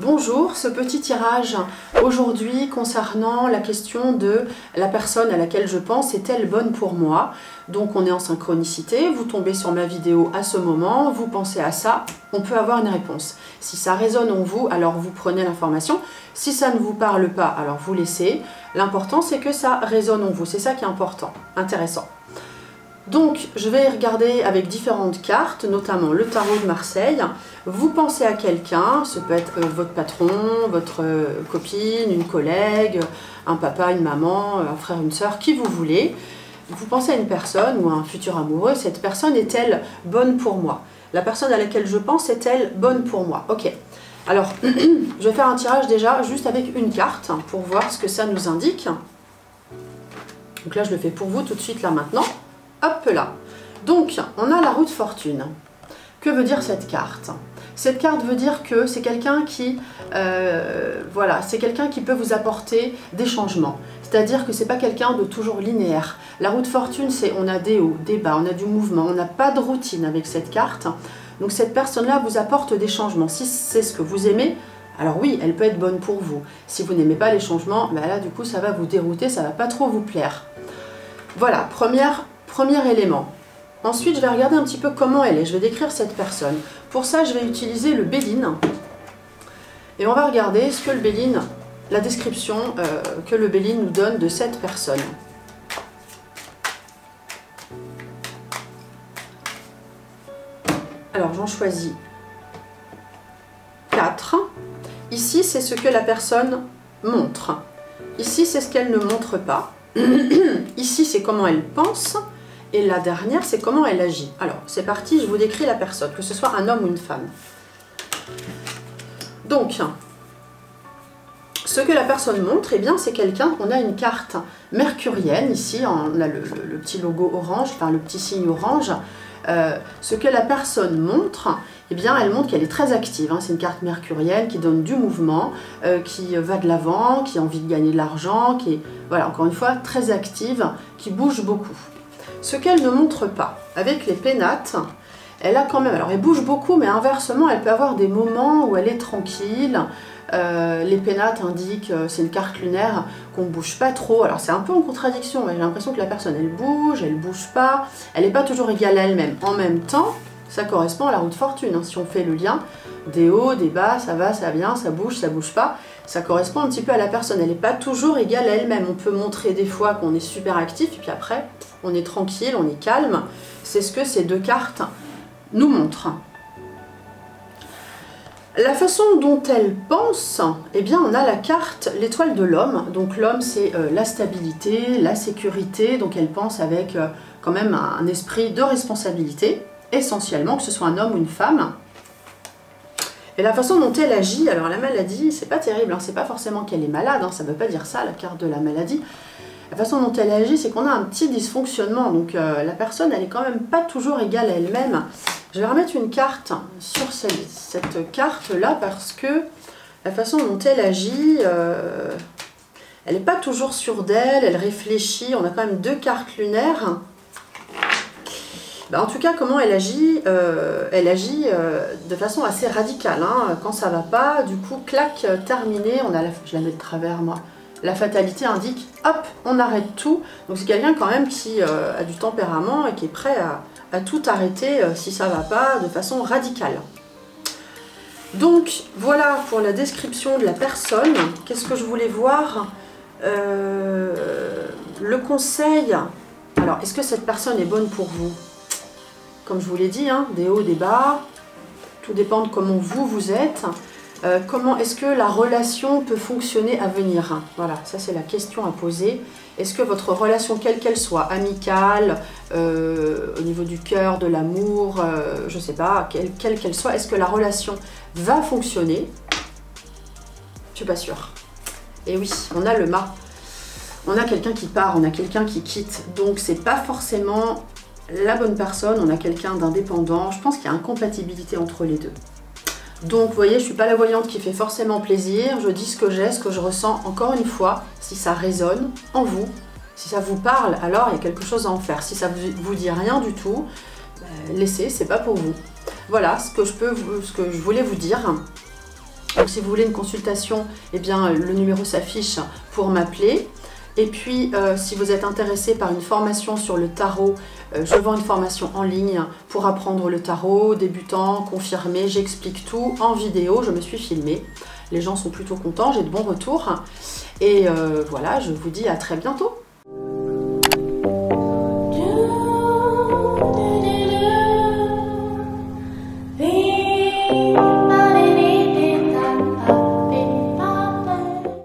Bonjour, ce petit tirage aujourd'hui concernant la question de la personne à laquelle je pense, est-elle bonne pour moi? Donc on est en synchronicité, vous tombez sur ma vidéo à ce moment, vous pensez à ça, on peut avoir une réponse. Si ça résonne en vous, alors vous prenez l'information. Si ça ne vous parle pas, alors vous laissez. L'important c'est que ça résonne en vous, c'est ça qui est important, intéressant. Donc, je vais regarder avec différentes cartes, notamment le tarot de Marseille. Vous pensez à quelqu'un, ça peut être votre patron, votre copine, une collègue, un papa, une maman, un frère, une sœur, qui vous voulez. Vous pensez à une personne ou à un futur amoureux, cette personne est-elle bonne pour moi? La personne à laquelle je pense est-elle bonne pour moi? Ok. Alors, je vais faire un tirage déjà juste avec une carte pour voir ce que ça nous indique. Donc là, je le fais pour vous tout de suite, là, maintenant. Hop là. Donc, on a la roue de fortune. Que veut dire cette carte? Cette carte veut dire que c'est quelqu'un qui, voilà, c'est quelqu'un qui peut vous apporter des changements. C'est-à-dire que c'est pas quelqu'un de toujours linéaire. La roue de fortune, c'est on a des hauts, des bas, on a du mouvement, on n'a pas de routine avec cette carte. Donc cette personne-là vous apporte des changements. Si c'est ce que vous aimez, alors oui, elle peut être bonne pour vous. Si vous n'aimez pas les changements, ben là du coup ça va vous dérouter, ça va pas trop vous plaire. Voilà, premier élément. Ensuite, je vais regarder un petit peu comment elle est. Je vais décrire cette personne. Pour ça, je vais utiliser le Béline. Et on va regarder ce que le Béline, la description que le Béline nous donne de cette personne. Alors, j'en choisis 4. Ici, c'est ce que la personne montre. Ici, c'est ce qu'elle ne montre pas. Ici, c'est comment elle pense. Et la dernière, c'est comment elle agit. Alors, c'est parti, je vous décris la personne, que ce soit un homme ou une femme. Donc, ce que la personne montre, eh bien, c'est quelqu'un, on a une carte mercurienne, ici, on a le petit logo orange, enfin le petit signe orange. Ce que la personne montre, eh bien, elle montre qu'elle est très active. Hein. C'est une carte mercurienne qui donne du mouvement, qui va de l'avant, qui a envie de gagner de l'argent, qui est, voilà, encore une fois, très active, qui bouge beaucoup. Ce qu'elle ne montre pas, avec les pénates, elle a quand même, alors elle bouge beaucoup, mais inversement, elle peut avoir des moments où elle est tranquille. Les pénates indiquent, c'est une carte lunaire, qu'on ne bouge pas trop. Alors c'est un peu en contradiction, j'ai l'impression que la personne, elle bouge pas, elle n'est pas toujours égale à elle-même. En même temps, ça correspond à la roue de fortune, hein. Si on fait le lien, des hauts, des bas, ça va, ça vient, ça bouge pas, ça correspond un petit peu à la personne. Elle n'est pas toujours égale à elle-même. On peut montrer des fois qu'on est super actif, et puis après, on est tranquille, on est calme. C'est ce que ces deux cartes nous montrent. La façon dont elle pense, eh bien, on a la carte, l'étoile de l'homme. Donc l'homme, c'est la stabilité, la sécurité. Donc elle pense avec quand même un esprit de responsabilité, essentiellement, que ce soit un homme ou une femme. Et la façon dont elle agit, alors la maladie, c'est pas terrible, hein, c'est pas forcément qu'elle est malade, hein, ça veut pas dire ça, la carte de la maladie. La façon dont elle agit, c'est qu'on a un petit dysfonctionnement, donc la personne, elle est quand même pas toujours égale à elle-même. Je vais remettre une carte sur cette carte-là, parce que la façon dont elle agit, elle n'est pas toujours sûre d'elle, elle réfléchit, on a quand même deux cartes lunaires. Ben, en tout cas, comment elle agit de façon assez radicale. Hein. Quand ça va pas, du coup, clac, terminé. On a je la mets de travers, moi. La fatalité indique, hop, on arrête tout. Donc c'est quelqu'un quand même qui a du tempérament et qui est prêt à tout arrêter si ça va pas, de façon radicale. Donc voilà pour la description de la personne. Qu'est-ce que je voulais voir? Le conseil. Alors, est-ce que cette personne est bonne pour vous? Comme je vous l'ai dit, hein, des hauts, des bas, tout dépend de comment vous êtes. Comment est-ce que la relation peut fonctionner à venir? Voilà, ça c'est la question à poser. Est-ce que votre relation, quelle qu'elle soit, amicale, au niveau du cœur, de l'amour, je ne sais pas, quelle qu'elle soit, est-ce que la relation va fonctionner? Je ne suis pas sûre. Et oui, on a le mât. On a quelqu'un qui part, on a quelqu'un qui quitte. Donc c'est pas forcément la bonne personne, on a quelqu'un d'indépendant. Je pense qu'il y a incompatibilité entre les deux. Donc vous voyez, je ne suis pas la voyante qui fait forcément plaisir, je dis ce que j'ai, ce que je ressens. Encore une fois, si ça résonne en vous, si ça vous parle, alors il y a quelque chose à en faire. Si ça vous dit rien du tout, laissez, c'est pas pour vous. Voilà ce que je voulais vous dire. Donc si vous voulez une consultation, eh bien le numéro s'affiche pour m'appeler. Et puis si vous êtes intéressé par une formation sur le tarot, je vends une formation en ligne pour apprendre le tarot, débutant, confirmé, j'explique tout en vidéo, je me suis filmée. Les gens sont plutôt contents, j'ai de bons retours. Et voilà, je vous dis à très bientôt.